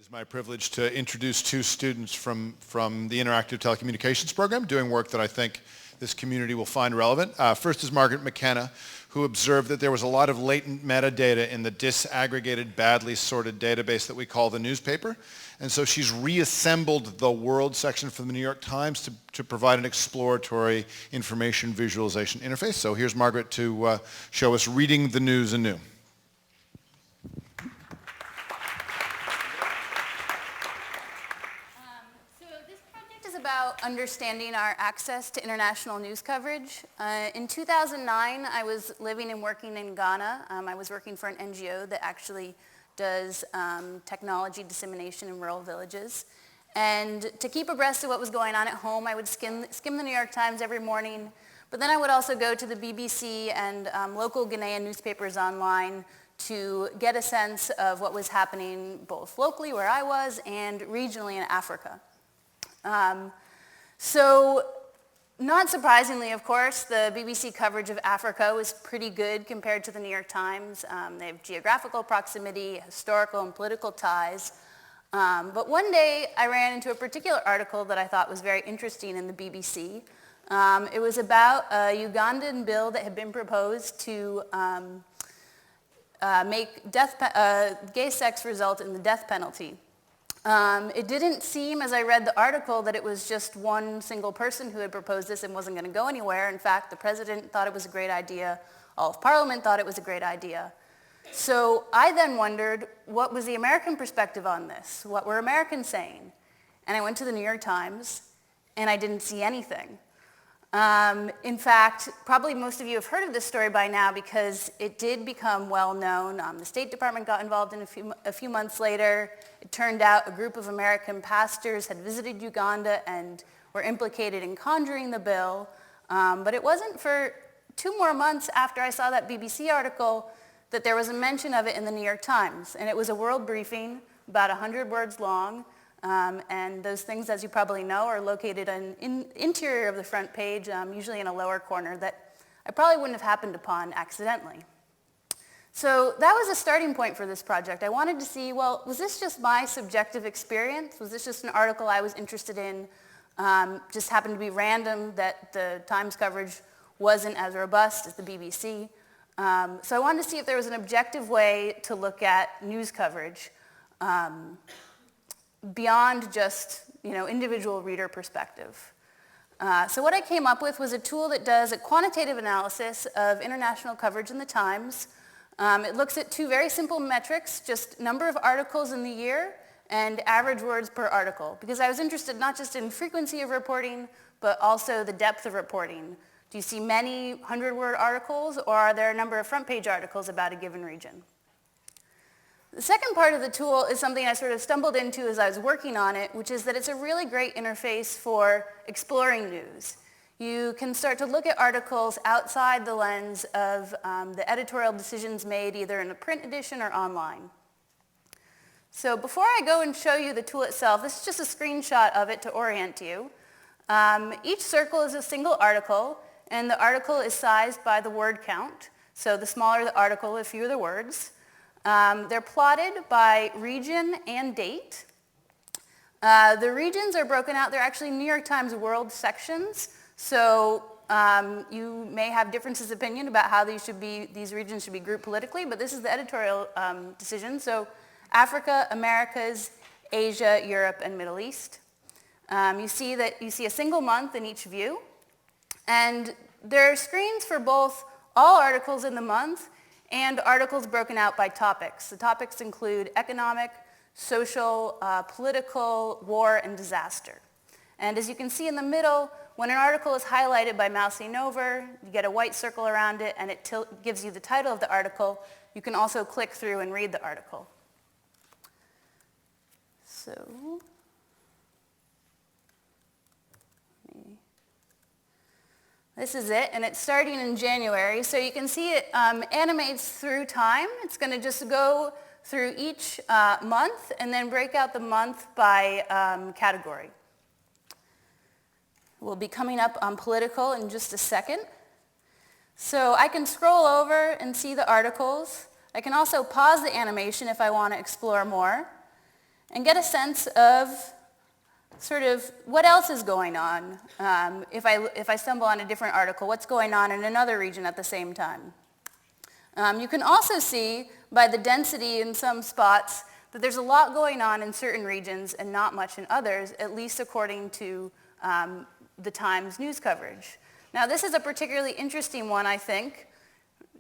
It's my privilege to introduce two students from the Interactive Telecommunications program doing work that I think this community will find relevant. First is Margaret McKenna, who observed that there was a lot of latent metadata in the disaggregated, badly sorted database that we call the newspaper. And so she's reassembled the World section from the New York Times to provide an exploratory information visualization interface. So here's Margaret to show us reading the news anew. About understanding our access to international news coverage. In 2009, I was living and working in Ghana. I was working for an NGO that actually does technology dissemination in rural villages. And to keep abreast of what was going on at home, I would skim the New York Times every morning, but then I would also go to the BBC and local Ghanaian newspapers online to get a sense of what was happening both locally, where I was, and regionally in Africa. So not surprisingly, of course, the BBC coverage of Africa was pretty good compared to the New York Times. They have geographical proximity, historical and political ties. But one day I ran into a particular article that I thought was very interesting in the BBC. It was about a Ugandan bill that had been proposed to make gay sex result in the death penalty. It didn't seem, as I read the article, that it was just one single person who had proposed this and wasn't going to go anywhere. In fact, the president thought it was a great idea. All of Parliament thought it was a great idea. So I then wondered, what was the American perspective on this? What were Americans saying? And I went to the New York Times, and I didn't see anything. In fact, probably most of you have heard of this story by now because it did become well known. The State Department got involved in a few months later. It turned out a group of American pastors had visited Uganda and were implicated in conjuring the bill. But it wasn't for 2 more months after I saw that BBC article that there was a mention of it in the New York Times. And it was a world briefing, about 100 words long. And those things, as you probably know, are located in interior of the front page, usually in a lower corner, that I probably wouldn't have happened upon accidentally. So that was a starting point for this project. I wanted to see, well, was this just my subjective experience? Was this just an article I was interested in? Just happened to be random that the Times coverage wasn't as robust as the BBC. So I wanted to see if there was an objective way to look at news coverage beyond just, individual reader perspective. So what I came up with was a tool that does a quantitative analysis of international coverage in the Times. It looks at 2 very simple metrics, just number of articles in the year and average words per article, because I was interested not just in frequency of reporting, but also the depth of reporting. Do you see many 100-word articles, or are there a number of front-page articles about a given region? The second part of the tool is something I sort of stumbled into as I was working on it, which is that it's a really great interface for exploring news. You can start to look at articles outside the lens of the editorial decisions made either in a print edition or online. So before I go and show you the tool itself, this is just a screenshot of it to orient you. Each circle is a single article, and the article is sized by the word count. So the smaller the article, the fewer the words. They're plotted by region and date. The regions are broken out. They're actually New York Times World sections. So you may have differences of opinion about how these regions should be grouped politically, but this is the editorial decision. So Africa, Americas, Asia, Europe, and Middle East. You see a single month in each view. And there are screens for both all articles in the month and articles broken out by topics. The topics include economic, social, political, war, and disaster. And as you can see in the middle, when an article is highlighted by mousing over, you get a white circle around it, and it gives you the title of the article. You can also click through and read the article. So, this is it, and it's starting in January. So you can see it animates through time. It's going to just go through each month and then break out the month by category. We'll be coming up on political in just a second. So I can scroll over and see the articles. I can also pause the animation if I want to explore more. and get a sense of sort of what else is going on. If I stumble on a different article, what's going on in another region at the same time. You can also see by the density in some spots that there's a lot going on in certain regions and not much in others, at least according to the Times news coverage. Now this is a particularly interesting one, I think.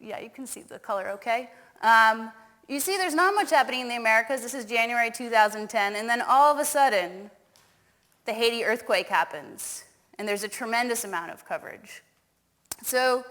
Yeah, you can see the color okay. You see there's not much happening in the Americas. This is January 2010, and then all of a sudden, the Haiti earthquake happens, and there's a tremendous amount of coverage. So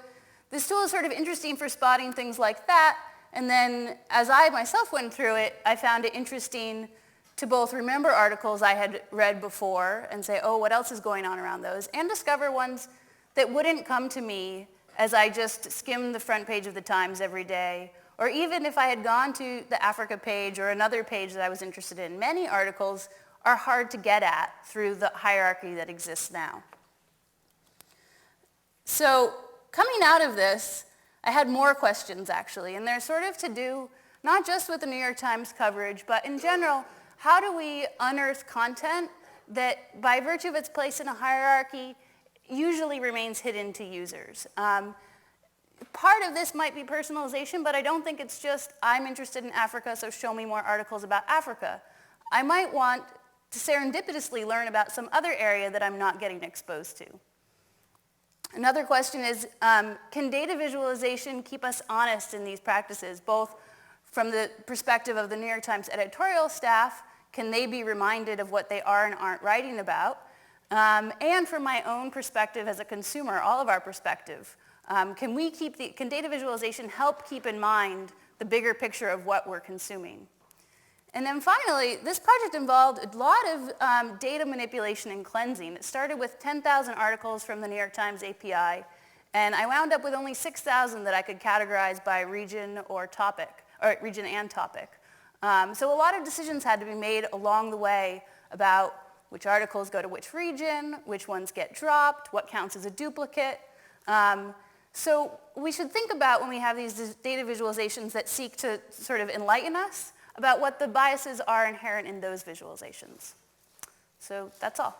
this tool is sort of interesting for spotting things like that, and then as I myself went through it, I found it interesting to both remember articles I had read before and say, oh, what else is going on around those, and discover ones that wouldn't come to me as I just skimmed the front page of the Times every day, or even if I had gone to the Africa page or another page that I was interested in. Many articles are hard to get at through the hierarchy that exists now. So coming out of this, I had more questions actually, and they're sort of to do not just with the New York Times coverage, but in general, how do we unearth content that by virtue of its place in a hierarchy usually remains hidden to users? Part of this might be personalization, but I don't think it's just I'm interested in Africa, so show me more articles about Africa. I might want to serendipitously learn about some other area that I'm not getting exposed to. Another question is, can data visualization keep us honest in these practices, both from the perspective of the New York Times editorial staff, can they be reminded of what they are and aren't writing about, and from my own perspective as a consumer, all of our perspective, can data visualization help keep in mind the bigger picture of what we're consuming? And then finally, this project involved a lot of data manipulation and cleansing. It started with 10,000 articles from the New York Times API, and I wound up with only 6,000 that I could categorize by region or topic, or region and topic. So a lot of decisions had to be made along the way about which articles go to which region, which ones get dropped, what counts as a duplicate. So we should think about when we have these data visualizations that seek to sort of enlighten us about what the biases are inherent in those visualizations. So that's all.